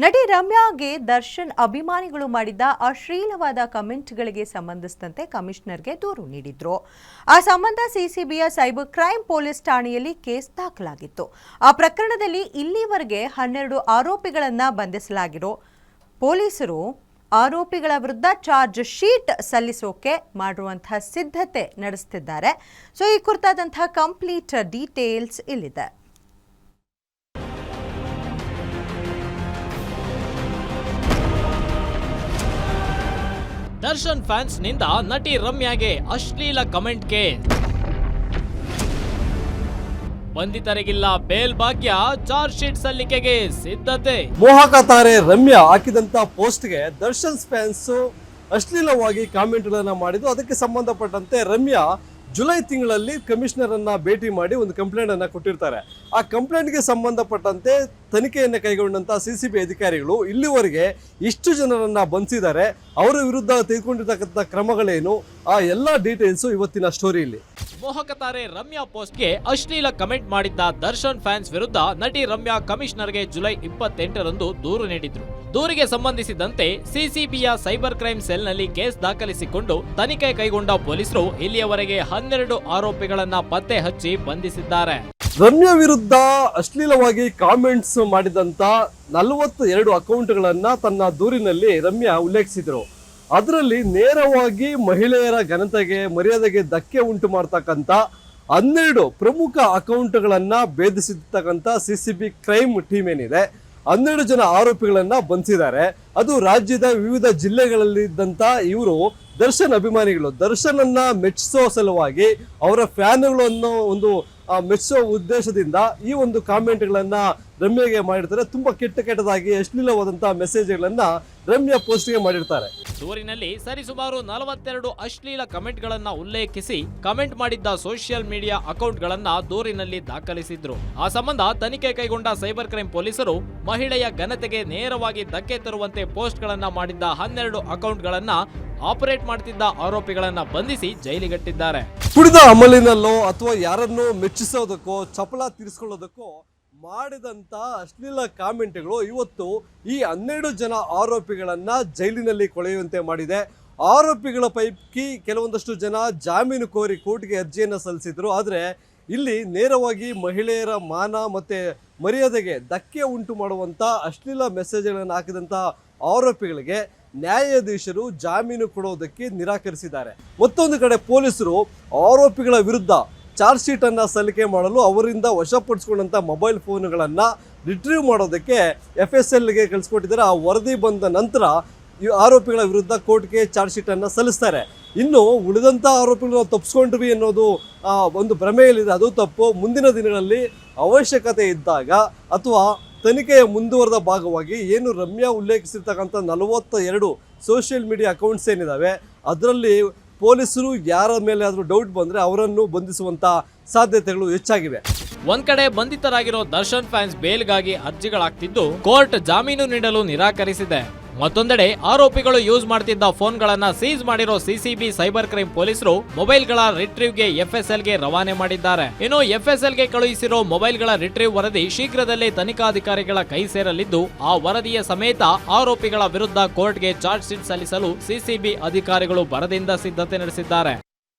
ನಟಿ ರಮ್ಯಾಗೆ ದರ್ಶನ್ ಅಭಿಮಾನಿಗಳು ಮಾಡಿದ ಅಶ್ಲೀಲವಾದ ಕಮೆಂಟ್ಗಳಿಗೆ ಸಂಬಂಧಿಸಿದಂತೆ ಕಮಿಷನರ್ಗೆ ದೂರು ನೀಡಿದ್ರು. ಆ ಸಂಬಂಧ ಸಿಸಿಬಿಯ ಸೈಬರ್ ಕ್ರೈಮ್ ಪೊಲೀಸ್ ಠಾಣೆಯಲ್ಲಿ ಕೇಸ್ ದಾಖಲಾಗಿತ್ತು. ಆ ಪ್ರಕರಣದಲ್ಲಿ ಇಲ್ಲಿವರೆಗೆ 12 ಆರೋಪಿಗಳನ್ನು ಬಂಧಿಸಲಾಗಿರೋ ಪೊಲೀಸರು ಆರೋಪಿಗಳ ವಿರುದ್ಧ ಚಾರ್ಜ್ ಶೀಟ್ ಸಲ್ಲಿಸೋಕೆ ಮಾಡುವಂತಹ ಸಿದ್ಧತೆ ನಡೆಸುತ್ತಿದ್ದಾರೆ. ಸೊ ಈ ಕುರಿತಾದಂತಹ ಕಂಪ್ಲೀಟ್ ಡೀಟೇಲ್ಸ್ ಇಲ್ಲಿದೆ. ದರ್ಶನ್ ಫ್ಯಾನ್ಸ್ ನಿಂದ ನಟಿ ರಮ್ಯಾಗೆ ಅಶ್ಲೀಲ ಕಮೆಂಟ್ ಕೇಸ್. ಬಂಧಿತರಿಗಿಲ್ಲ ಬೇಲ್ ಭಾಗ್ಯ, ಚಾರ್ಜ್ ಶೀಟ್ ಸಲ್ಲಿಕೆಗೆ ಸಿದ್ಧತೆ. ಮೋಹಕ ತಾರೆ ರಮ್ಯಾ ಹಾಕಿದಂತ ಪೋಸ್ಟ್ಗೆ ದರ್ಶನ್ ಫ್ಯಾನ್ಸ್ ಅಶ್ಲೀಲವಾಗಿ ಕಾಮೆಂಟ್ಗಳನ್ನ ಮಾಡಿದ್ದು. ಅದಕ್ಕೆ ಸಂಬಂಧಪಟ್ಟಂತೆ ರಮ್ಯಾ ಜುಲೈ ತಿಂಗಳಲ್ಲಿ ಕಮಿಷನರ್ ಅನ್ನ ಭೇಟಿ ಮಾಡಿ ಒಂದು ಕಂಪ್ಲೇಂಟ್ ಅನ್ನ ಕೊಟ್ಟಿರ್ತಾರೆ. ಆ ಕಂಪ್ಲೇಂಟ್ಗೆ ಸಂಬಂಧಪಟ್ಟಂತೆ ತನಿಖೆಯನ್ನು ಕೈಗೊಂಡಂತ ಸಿಸಿಬಿ ಅಧಿಕಾರಿಗಳು ಇಲ್ಲಿವರೆಗೆ ಇಷ್ಟು ಜನರನ್ನ ಬಂಧಿಸಿದ್ದಾರೆ, ಅವರ ವಿರುದ್ಧ ತೆಗೆದುಕೊಂಡಿರ್ತಕ್ಕಂಥ ಕ್ರಮಗಳೇನು, ಆ ಎಲ್ಲಾ ಡೀಟೇಲ್ಸ್ ಇವತ್ತಿನ ಸ್ಟೋರಿಯಲ್ಲಿ. ಮೋಹಕ ತಾರೆ ರಮ್ಯಾ ಪೋಸ್ಟ್ಗೆ ಅಶ್ಲೀಲ ಕಮೆಂಟ್ ಮಾಡಿದ್ದ ದರ್ಶನ್ ಫ್ಯಾನ್ಸ್ ವಿರುದ್ಧ ನಟಿ ರಮ್ಯಾ ಕಮಿಷನರ್ಗೆ ಜುಲೈ 28ರಂದು ದೂರು ನೀಡಿದ್ರು. ದೂರಿಗೆ ಸಂಬಂಧಿಸಿದಂತೆ ಸಿಸಿಬಿಯ ಸೈಬರ್ ಕ್ರೈಮ್ ಸೆಲ್ನಲ್ಲಿ ಕೇಸ್ ದಾಖಲಿಸಿಕೊಂಡು ತನಿಖೆ ಕೈಗೊಂಡ ಪೊಲೀಸರು ಇಲ್ಲಿಯವರೆಗೆ 12 ಆರೋಪಿಗಳನ್ನ ಪತ್ತೆ ಹಚ್ಚಿ ಬಂಧಿಸಿದ್ದಾರೆ. ರಮ್ಯಾ ವಿರುದ್ಧ ಅಶ್ಲೀಲವಾಗಿ ಕಾಮೆಂಟ್ಸ್ ಮಾಡಿದಂತ 42 ಅಕೌಂಟ್ಗಳನ್ನ ತನ್ನ ದೂರಿನಲ್ಲಿ ರಮ್ಯಾ ಉಲ್ಲೇಖಿಸಿದ್ರು. ಅದರಲ್ಲಿ ನೇರವಾಗಿ ಮಹಿಳೆಯರ ಘನತೆಗೆ ಮರ್ಯಾದೆಗೆ ಧಕ್ಕೆ ಉಂಟು ಮಾಡ್ತಕ್ಕಂಥ 12 ಪ್ರಮುಖ ಅಕೌಂಟ್ಗಳನ್ನ ಭೇದಿಸಿರ್ತಕ್ಕಂಥ ಸಿಸಿಬಿ ಕ್ರೈಮ್ ಟೀಮ್ ಏನಿದೆ 12 ಜನ ಆರೋಪಿಗಳನ್ನ ಬಂಧಿಸಿದ್ದಾರೆ. ಅದು ರಾಜ್ಯದ ವಿವಿಧ ಜಿಲ್ಲೆಗಳಲ್ಲಿದ್ದಂತ ಇವರು ದರ್ಶನ್ ಅಭಿಮಾನಿಗಳು, ದರ್ಶನ್ ಅನ್ನ ಮೆಚ್ಚಿಸೋ ಸಲುವಾಗಿ ಅವರ ಫ್ಯಾನ್ಗಳು ಅನ್ನೋ ಒಂದು ಮೆಚ್ಚೋ ಉದ್ದೇಶದಿಂದ ಈ ಒಂದು ಕಾಮೆಂಟ್ಗಳನ್ನ ರಮ್ಯಾಗೆ ಮಾಡಿರ್ತಾರೆ. ತುಂಬಾ ಕೆಟ್ಟದಾಗಿ ಅಶ್ಲೀಲವಾದಂತಹ ಮೆಸೇಜ್ಗಳನ್ನ ರಮ್ಯಾ ಪೋಸ್ಟ್ಗೆ ಮಾಡಿರ್ತಾರೆ. ದೂರಿನಲ್ಲಿ ಸರಿಸುಮಾರು 42 ಅಶ್ಲೀಲ ಕಮೆಂಟ್ಗಳನ್ನ ಉಲ್ಲೇಖಿಸಿ ಕಮೆಂಟ್ ಮಾಡಿದ್ದ ಸೋಷಿಯಲ್ ಮೀಡಿಯಾ ಅಕೌಂಟ್ಗಳನ್ನ ದೂರಿನಲ್ಲಿ ದಾಖಲಿಸಿದ್ರು. ಆ ಸಂಬಂಧ ತನಿಖೆ ಕೈಗೊಂಡ ಸೈಬರ್ ಕ್ರೈಮ್ ಪೊಲೀಸರು ಮಹಿಳೆಯ ಘನತೆಗೆ ನೇರವಾಗಿ ಧಕ್ಕೆ ತರುವಂತೆ ಪೋಸ್ಟ್ಗಳನ್ನ ಮಾಡಿದ್ದ 12 ಅಕೌಂಟ್ಗಳನ್ನ ಆಪರೇಟ್ ಮಾಡ್ತಿದ್ದ ಆರೋಪಿಗಳನ್ನ ಬಂಧಿಸಿ ಜೈಲಿಗಟ್ಟಿದ್ದಾರೆ. ಕುಡಿದ ಅಮಲಿನಲ್ಲೋ ಅಥವಾ ಯಾರನ್ನು ಮೆಚ್ಚಿಸೋದಕ್ಕೋ ಚಪಲ ತೀರಿಸಿಕೊಳ್ಳೋದಕ್ಕೋ ಮಾಡಿದಂತ ಅಶ್ಲೀಲ ಕಾಮೆಂಟ್ಗಳು ಇವತ್ತು ಈ 12 ಜನ ಆರೋಪಿಗಳನ್ನ ಜೈಲಿನಲ್ಲಿ ಕೊಳೆಯುವಂತೆ ಮಾಡಿದೆ. ಆರೋಪಿಗಳ ಪೈಕಿ ಕೆಲವೊಂದಷ್ಟು ಜನ ಜಾಮೀನು ಕೋರಿ ಕೋರ್ಟ್ಗೆ ಅರ್ಜಿಯನ್ನು ಸಲ್ಲಿಸಿದ್ರು. ಆದರೆ ಇಲ್ಲಿ ನೇರವಾಗಿ ಮಹಿಳೆಯರ ಮಾನ ಮತ್ತೆ ಮರ್ಯಾದೆಗೆ ಧಕ್ಕೆ ಉಂಟು ಮಾಡುವಂತ ಅಶ್ಲೀಲ ಮೆಸೇಜ್ಗಳನ್ನು ಹಾಕಿದಂತ ಆರೋಪಿಗಳಿಗೆ ನ್ಯಾಯಾಧೀಶರು ಜಾಮೀನು ಕೊಡೋದಕ್ಕೆ ನಿರಾಕರಿಸಿದ್ದಾರೆ. ಮತ್ತೊಂದು ಕಡೆ ಪೊಲೀಸರು ಆರೋಪಿಗಳ ವಿರುದ್ಧ ಚಾರ್ಜ್ ಶೀಟ್ ಅನ್ನ ಸಲ್ಲಿಕೆ ಮಾಡಲು ಅವರಿಂದ ವಶಪಡಿಸಿಕೊಂಡಂತ ಮೊಬೈಲ್ ಫೋನ್ಗಳನ್ನ ರಿಟ್ರೀವ್ ಮಾಡೋದಕ್ಕೆ FSLಗೆ ಕಳಿಸ್ಕೊಟ್ಟಿದ್ದಾರೆ. ಆ ವರದಿ ಬಂದ ನಂತರ ಈ ಆರೋಪಿಗಳ ವಿರುದ್ಧ ಕೋರ್ಟ್ಗೆ ಚಾರ್ಜ್ ಶೀಟ್ ಅನ್ನ ಸಲ್ಲಿಸ್ತಾರೆ. ಇನ್ನು ಉಳಿದಂತ ಆರೋಪಿಗಳು ತಪ್ಪಿಸ್ಕೊಂಡ್ವಿ ಅನ್ನೋದು ಒಂದು ಭ್ರಮೆಯಲ್ಲಿದೆ, ಅದು ತಪ್ಪು. ಮುಂದಿನ ದಿನಗಳಲ್ಲಿ ಅವಶ್ಯಕತೆ ಇದ್ದಾಗ ಅಥವಾ ತನಿಖೆಯ ಮುಂದುವರೆದ ಭಾಗವಾಗಿ ಏನು ರಮ್ಯಾ ಉಲ್ಲೇಖಿಸಿರ್ತಕ್ಕಂಥ 42 ಸೋಷಿಯಲ್ ಮೀಡಿಯಾ ಅಕೌಂಟ್ಸ್ ಏನಿದಾವೆ ಅದರಲ್ಲಿ ಪೊಲೀಸರು ಯಾರ ಮೇಲೆ ಆದರೂ ಡೌಟ್ ಬಂದ್ರೆ ಅವರನ್ನು ಬಂಧಿಸುವಂತ ಸಾಧ್ಯತೆಗಳು ಹೆಚ್ಚಾಗಿವೆ. ಒಂದ್ ಕಡೆ ಬಂಧಿತರಾಗಿರೋ ದರ್ಶನ್ ಫ್ಯಾನ್ಸ್ ಬೇಲ್ಗಾಗಿ ಅರ್ಜಿಗಳಾಗ್ತಿದ್ದು ಕೋರ್ಟ್ ಜಾಮೀನು ನೀಡಲು ನಿರಾಕರಿಸಿದೆ. ಮತ್ತೊಂದೆಡೆ ಆರೋಪಿಗಳು ಯೂಸ್ ಮಾಡ್ತಿದ್ದ ಫೋನ್ಗಳನ್ನ ಸೀಸ್ ಮಾಡಿರೋ ಸಿಸಿಬಿ ಸೈಬರ್ ಕ್ರೈಮ್ ಪೊಲೀಸರು ಮೊಬೈಲ್ಗಳ ರಿಟ್ರೀವ್ಗೆ FSLಗೆ ರವಾನೆ ಮಾಡಿದ್ದಾರೆ. ಇನ್ನು FSLಗೆ ಕಳುಹಿಸಿರೋ ಮೊಬೈಲ್ಗಳ ರಿಟ್ರೀವ್ ವರದಿ ಶೀಘ್ರದಲ್ಲೇ ತನಿಖಾಧಿಕಾರಿಗಳ ಕೈ ಸೇರಲಿದ್ದು ಆ ವರದಿಯ ಸಮೇತ ಆರೋಪಿಗಳ ವಿರುದ್ಧ ಕೋರ್ಟ್ಗೆ ಚಾರ್ಜ್ ಶೀಟ್ ಸಲ್ಲಿಸಲು ಸಿಸಿಬಿ ಅಧಿಕಾರಿಗಳು ಭರದಿಂದ ಸಿದ್ಧತೆ ನಡೆಸಿದ್ದಾರೆ.